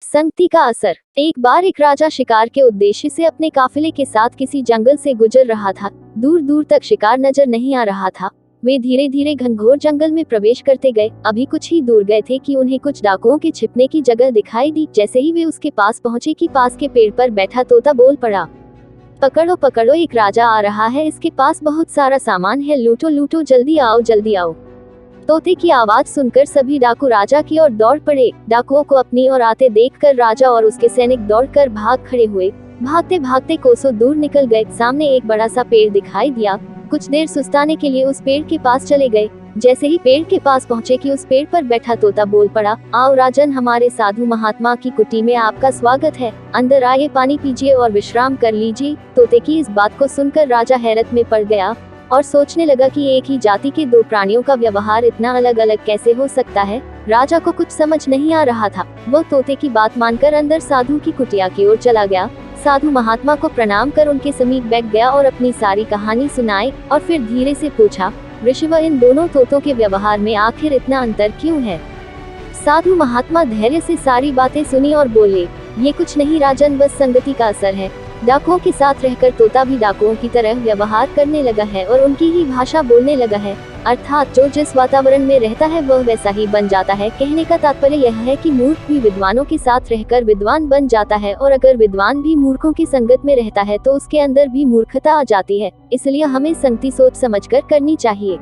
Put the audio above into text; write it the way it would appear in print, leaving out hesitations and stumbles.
संगति का असर। एक बार एक राजा शिकार के उद्देश्य से अपने काफिले के साथ किसी जंगल से गुजर रहा था। दूर दूर तक शिकार नजर नहीं आ रहा था। वे धीरे धीरे घनघोर जंगल में प्रवेश करते गए। अभी कुछ ही दूर गए थे कि उन्हें कुछ डाकुओं के छिपने की जगह दिखाई दी। जैसे ही वे उसके पास पहुंचे कि पास के पेड़ पर बैठा तोता बोल पड़ा, पकड़ो पकड़ो, एक राजा आ रहा है, इसके पास बहुत सारा सामान है, लूटो लूटो, जल्दी आओ जल्दी आओ। तोते की आवाज सुनकर सभी डाकू राजा की ओर दौड़ पड़े। डाकुओं को अपनी ओर आते देखकर राजा और उसके सैनिक दौड़कर भाग खड़े हुए। भागते भागते कोसों दूर निकल गए। सामने एक बड़ा सा पेड़ दिखाई दिया। कुछ देर सुस्ताने के लिए उस पेड़ के पास चले गए। जैसे ही पेड़ के पास पहुंचे कि उस पेड़ पर बैठा तोता बोल पड़ा, आओ राजन, हमारे साधु महात्मा की कुटी में आपका स्वागत है, अंदर आइए, पानी पीजिए और विश्राम कर लीजिए। तोते की इस बात को सुनकर राजा हैरत में पड़ गया और सोचने लगा कि एक ही जाति के दो प्राणियों का व्यवहार इतना अलग अलग कैसे हो सकता है। राजा को कुछ समझ नहीं आ रहा था। वो तोते की बात मानकर अंदर साधु की कुटिया की ओर चला गया। साधु महात्मा को प्रणाम कर उनके समीप बैठ गया और अपनी सारी कहानी सुनाई और फिर धीरे से पूछा, ऋषिव, इन दोनों तोतों के व्यवहार में आखिर इतना अंतर क्यों है? साधु महात्मा धैर्य से सारी बातें सुनी और बोले, ये कुछ नहीं राजन, बस संगति का असर है। डाकुओं के साथ रहकर तोता भी डाकुओं की तरह व्यवहार करने लगा है और उनकी ही भाषा बोलने लगा है। अर्थात जो जिस वातावरण में रहता है वह वैसा ही बन जाता है। कहने का तात्पर्य यह है कि मूर्ख भी विद्वानों के साथ रहकर विद्वान बन जाता है और अगर विद्वान भी मूर्खों की संगत में रहता है तो उसके अंदर भी मूर्खता आ जाती है। इसलिए हमें संगति सोच समझकर करनी चाहिए।